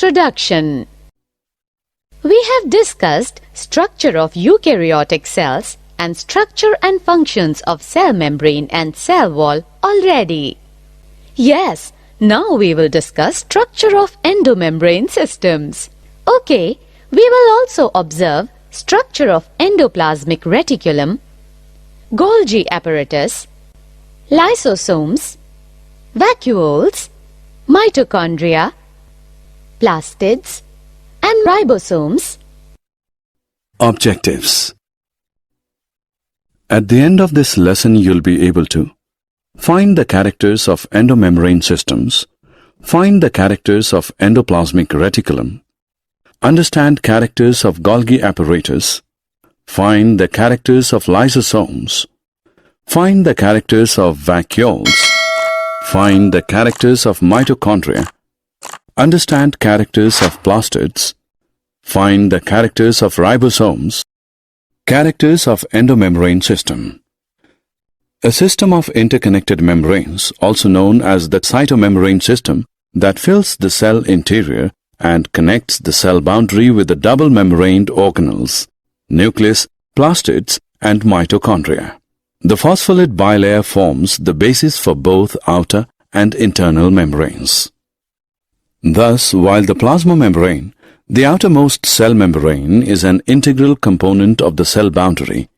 Introduction. We have discussed structure of eukaryotic cells and structure and functions of cell membrane and cell wall already. Yes, now we will discuss structure of endomembrane systems. Okay, we will also observe structure of endoplasmic reticulum, Golgi apparatus, lysosomes, vacuoles, mitochondria, plastids, and ribosomes. Objectives. At the end of this lesson, you'll be able to find the characters of endomembrane systems, find the characters of endoplasmic reticulum, understand characters of Golgi apparatus, find the characters of lysosomes, find the characters of vacuoles, find the characters of mitochondria, understand characters of plastids, find the characters of ribosomes, characters of endomembrane system. A system of interconnected membranes, also known as the cytomembrane system, that fills the cell interior and connects the cell boundary with the double-membraned organelles, nucleus, plastids, and mitochondria. The phospholipid bilayer forms the basis for both outer and internal membranes. Thus, while the plasma membrane, the outermost cell membrane, is an integral component of the cell boundary,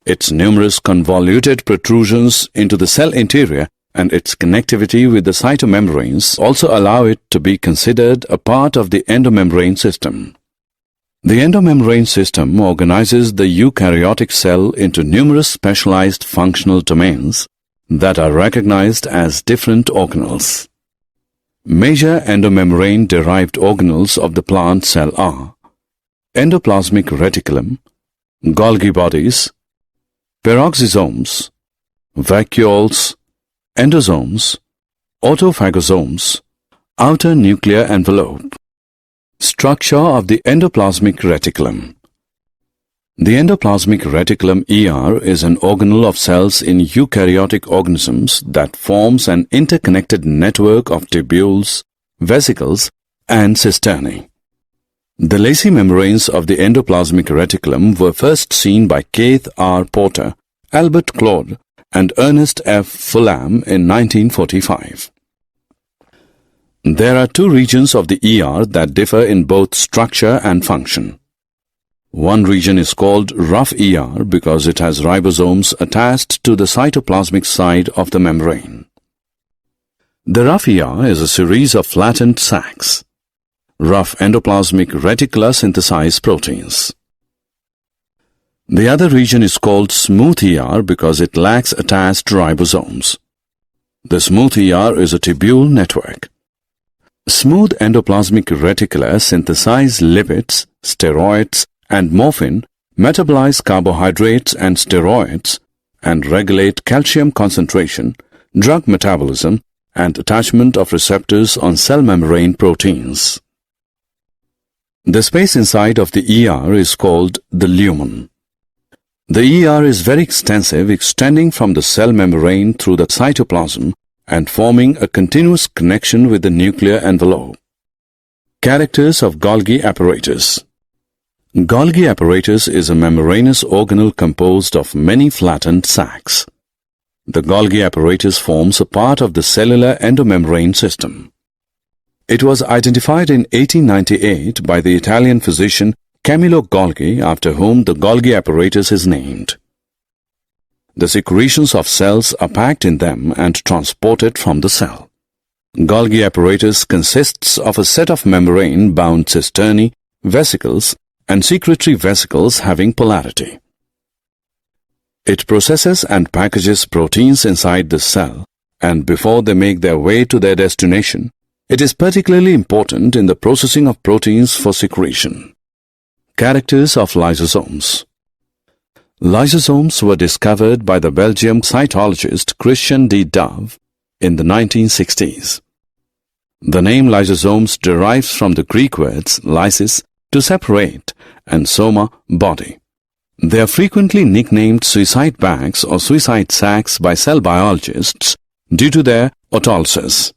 its numerous convoluted protrusions into the cell interior and its connectivity with the cytomembranes also allow it to be considered a part of the endomembrane system. The endomembrane system organizes the eukaryotic cell into numerous specialized functional domains that are recognized as different organelles. Major endomembrane-derived organelles of the plant cell are endoplasmic reticulum, Golgi bodies, peroxisomes, vacuoles, endosomes, autophagosomes, outer nuclear envelope. Structure of the endoplasmic reticulum. The endoplasmic reticulum ER is an organelle of cells in eukaryotic organisms that forms an interconnected network of tubules, vesicles, and cisternae. The lacy membranes of the endoplasmic reticulum were first seen by Keith R. Porter, Albert Claude, and Ernest F. Fulham in 1945. There are two regions of the ER that differ in both structure and function. One region is called rough ER because it has ribosomes attached to the cytoplasmic side of the membrane. The rough ER is a series of flattened sacs. Rough endoplasmic reticula synthesize proteins. The other region is called smooth ER because it lacks attached ribosomes. The smooth ER is a tubule network. Smooth endoplasmic reticula synthesize lipids, steroids, and morphine, metabolize carbohydrates and steroids, and regulate calcium concentration, drug metabolism, and attachment of receptors on cell membrane proteins. The space inside of the ER is called the lumen. The ER is very extensive, extending from the cell membrane through the cytoplasm and forming a continuous connection with the nuclear envelope. Characters of Golgi apparatus. Golgi apparatus is a membranous organelle composed of many flattened sacs. The Golgi apparatus forms a part of the cellular endomembrane system. It was identified in 1898 by the Italian physician Camillo Golgi, after whom the Golgi apparatus is named. The secretions of cells are packed in them and transported from the cell. Golgi apparatus consists of a set of membrane-bound cisternae, vesicles, and secretory vesicles having polarity. It processes and packages proteins inside the cell, and before they make their way to their destination, it is particularly important in the processing of proteins for secretion. Characters of lysosomes. Lysosomes were discovered by the Belgian cytologist Christian D. Dove in the 1960s. The name lysosomes derives from the Greek words lysis, to separate, and soma, body. They are frequently nicknamed suicide bags or suicide sacs by cell biologists due to their autolysis.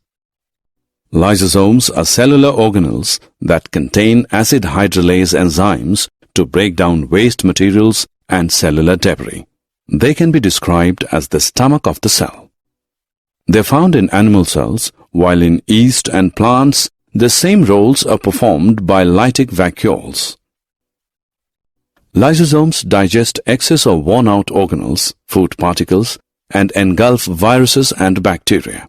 Lysosomes are cellular organelles that contain acid hydrolase enzymes to break down waste materials and cellular debris. They can be described as the stomach of the cell. They are found in animal cells, while in yeast and plants, the same roles are performed by lytic vacuoles. Lysosomes digest excess or worn-out organelles, food particles, and engulf viruses and bacteria.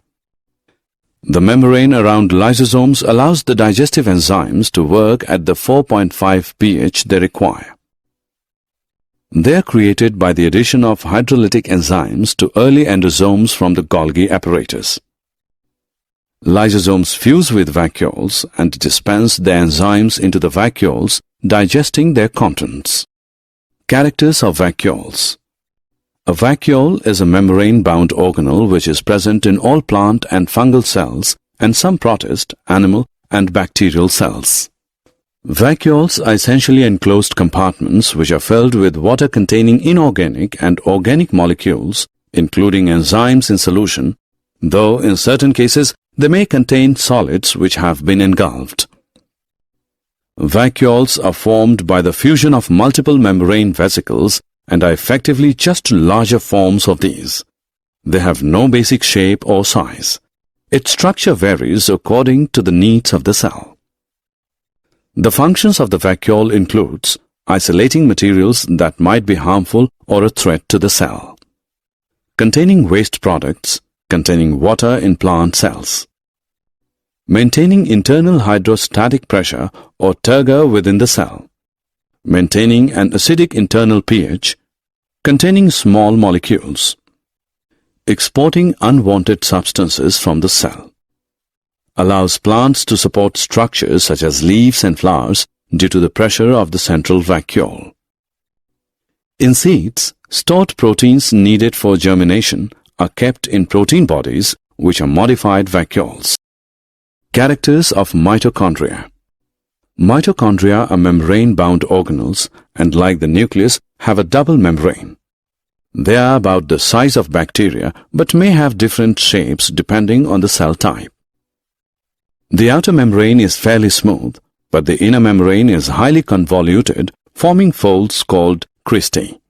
The membrane around lysosomes allows the digestive enzymes to work at the 4.5 pH they require. They are created by the addition of hydrolytic enzymes to early endosomes from the Golgi apparatus. Lysosomes fuse with vacuoles and dispense their enzymes into the vacuoles, digesting their contents. Characters of vacuoles. A vacuole is a membrane-bound organelle which is present in all plant and fungal cells and some protist, animal, and bacterial cells. Vacuoles are essentially enclosed compartments which are filled with water containing inorganic and organic molecules, including enzymes in solution, though in certain cases they may contain solids which have been engulfed. Vacuoles are formed by the fusion of multiple membrane vesicles and are effectively just larger forms of these. They have no basic shape or size. Its structure varies according to the needs of the cell. The functions of the vacuole includes isolating materials that might be harmful or a threat to the cell, containing waste products, containing water in plant cells, maintaining internal hydrostatic pressure or turgor within the cell, maintaining an acidic internal pH, containing small molecules, exporting unwanted substances from the cell, allows plants to support structures such as leaves and flowers due to the pressure of the central vacuole. In seeds, stored proteins needed for germination are kept in protein bodies which are modified vacuoles. Characters of mitochondria. Mitochondria are membrane-bound organelles and, like the nucleus, have a double membrane. They are about the size of bacteria but may have different shapes depending on the cell type. The outer membrane is fairly smooth, but the inner membrane is highly convoluted, forming folds called cristae.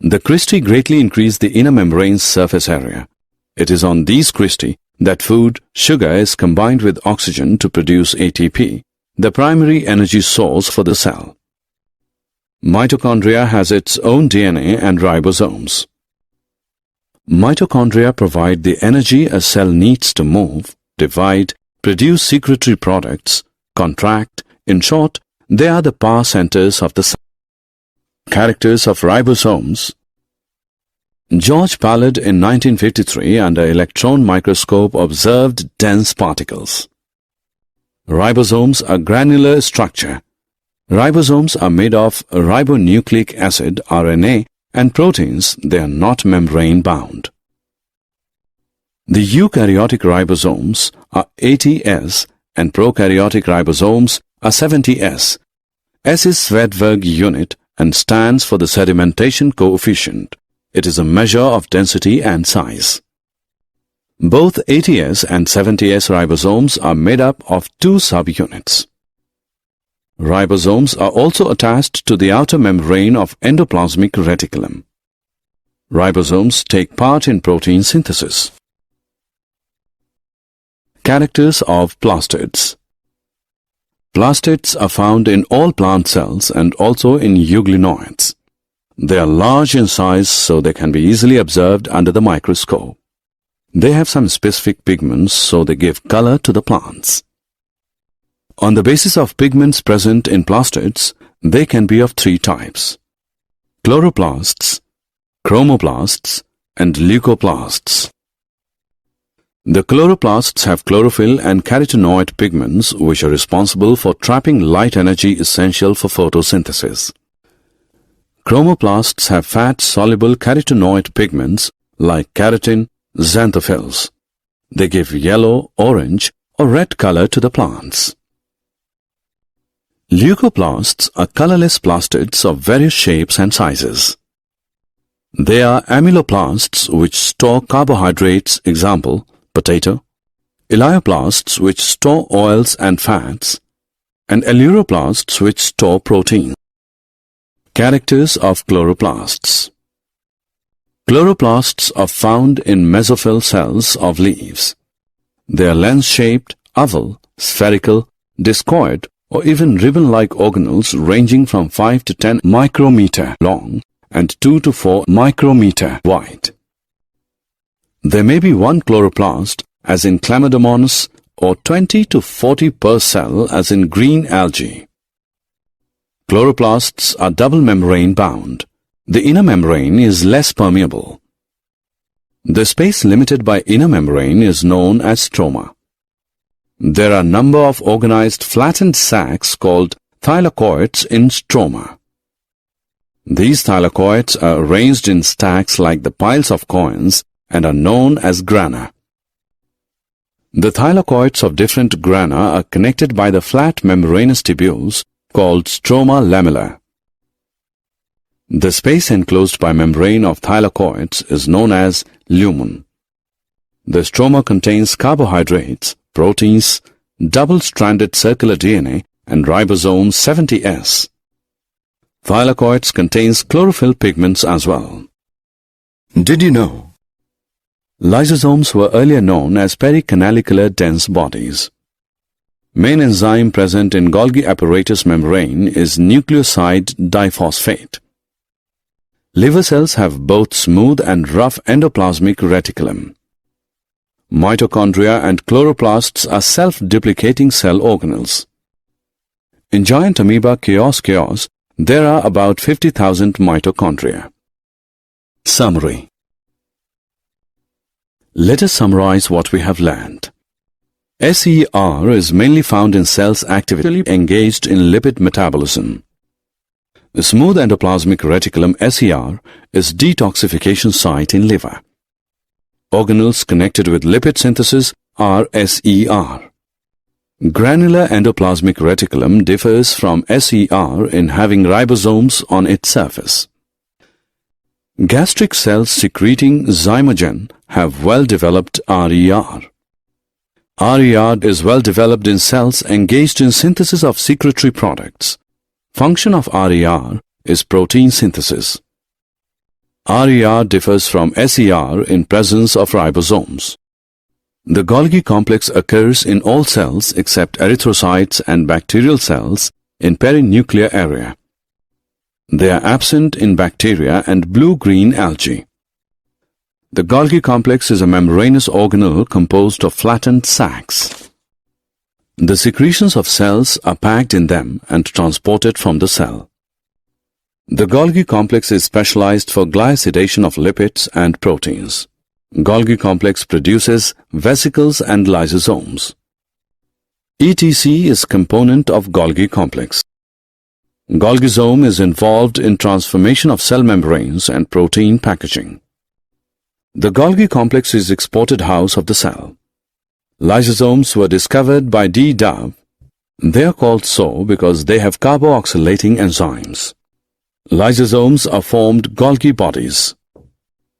The cristae greatly increase the inner membrane's surface area. It is on these cristae that food, sugar is combined with oxygen to produce ATP, the primary energy source for the cell. Mitochondria has its own DNA and ribosomes. Mitochondria provide the energy a cell needs to move, divide, produce secretory products, contract. In short, they are the power centers of the cell. Characters of ribosomes. George Pallid in 1953 under electron microscope observed dense particles. Ribosomes are granular structure. Ribosomes are made of ribonucleic acid, RNA, and proteins. They are not membrane-bound. The eukaryotic ribosomes are 80S and prokaryotic ribosomes are 70S. S is Swedberg unit and stands for the sedimentation coefficient. It is a measure of density and size. Both 80S and 70S ribosomes are made up of two subunits. Ribosomes are also attached to the outer membrane of endoplasmic reticulum. Ribosomes take part in protein synthesis. Characters of plastids. Plastids are found in all plant cells and also in euglenoids. They are large in size, so they can be easily observed under the microscope. They have some specific pigments, so they give color to the plants. On the basis of pigments present in plastids, they can be of three types: chloroplasts, chromoplasts, and leucoplasts. The chloroplasts have chlorophyll and carotenoid pigments which are responsible for trapping light energy essential for photosynthesis. Chromoplasts have fat-soluble carotenoid pigments like keratin, xanthophylls. They give yellow, orange, or red color to the plants. Leucoplasts are colorless plastids of various shapes and sizes. They are amyloplasts which store carbohydrates, example, potato, elaioplasts which store oils and fats, and eleuroplasts which store protein. Characters of chloroplasts. Chloroplasts are found in mesophyll cells of leaves. They are lens-shaped, oval, spherical, discoid, or even ribbon-like organelles ranging from 5 to 10 micrometer long and 2 to 4 micrometer wide. There may be one chloroplast, as in Chlamydomonas, or 20 to 40 per cell, as in green algae. Chloroplasts are double membrane bound. The inner membrane is less permeable. The space limited by inner membrane is known as stroma. There are a number of organized flattened sacs called thylakoids in stroma. These thylakoids are arranged in stacks like the piles of coins and are known as grana. The thylakoids of different grana are connected by the flat membranous tubules called stroma lamella. The space enclosed by membrane of thylakoids is known as lumen. The stroma contains carbohydrates, proteins, double-stranded circular DNA, and ribosome 70S. Thylakoids contains chlorophyll pigments as well. Did you know? Lysosomes were earlier known as pericanalicular dense bodies. Main enzyme present in Golgi apparatus membrane is nucleoside diphosphate. Liver cells have both smooth and rough endoplasmic reticulum. Mitochondria and chloroplasts are self-duplicating cell organelles. In giant amoeba chaos, there are about 50,000 mitochondria. Summary. Let us summarize what we have learned. SER is mainly found in cells actively engaged in lipid metabolism. The smooth endoplasmic reticulum SER is detoxification site in liver. Organelles connected with lipid synthesis are SER. Granular endoplasmic reticulum differs from SER in having ribosomes on its surface. Gastric cells secreting zymogen have well-developed RER. RER is well-developed in cells engaged in synthesis of secretory products. Function of RER is protein synthesis. RER differs from SER in presence of ribosomes. The Golgi complex occurs in all cells except erythrocytes and bacterial cells in perinuclear area. They are absent in bacteria and blue-green algae. The Golgi complex is a membranous organelle composed of flattened sacs. The secretions of cells are packed in them and transported from the cell. The Golgi complex is specialized for glycidation of lipids and proteins. Golgi complex produces vesicles and lysosomes. ETC is component of Golgi complex. Golgisome is involved in transformation of cell membranes and protein packaging. The Golgi complex is exported house of the cell. Lysosomes were discovered by D. Dove. They are called so because they have carboxylating enzymes. Lysosomes are formed Golgi bodies.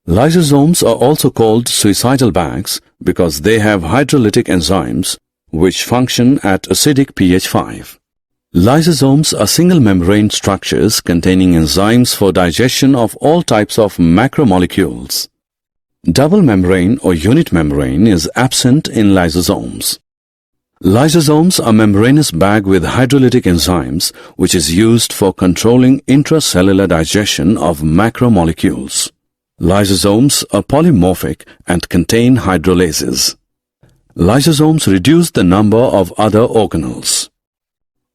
Lysosomes are also called suicidal bags because they have hydrolytic enzymes which function at acidic pH 5. Lysosomes are single membrane structures containing enzymes for digestion of all types of macromolecules. Double membrane or unit membrane is absent in lysosomes. Lysosomes are membranous bag with hydrolytic enzymes which is used for controlling intracellular digestion of macromolecules. Lysosomes are polymorphic and contain hydrolases. Lysosomes reduce the number of other organelles.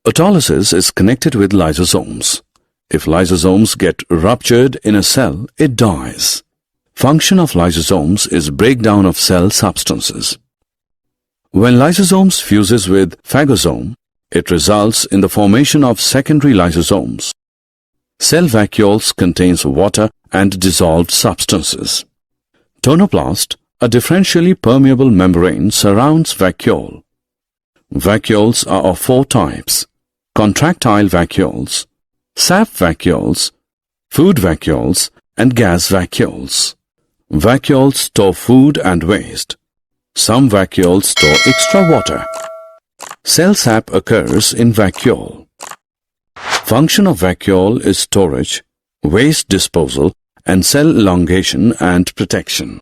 Autolysis is connected with lysosomes. If lysosomes get ruptured in a cell, it dies. Function of lysosomes is breakdown of cell substances. When lysosomes fuses with phagosome, it results in the formation of secondary lysosomes. Cell vacuoles contains water and dissolved substances. Tonoplast, a differentially permeable membrane, surrounds vacuole. Vacuoles are of 4 types: contractile vacuoles, sap vacuoles, food vacuoles, and gas vacuoles. Vacuoles store food and waste. Some vacuoles store extra water. Cell sap occurs in vacuole. Function of vacuole is storage, waste disposal, and cell elongation and protection.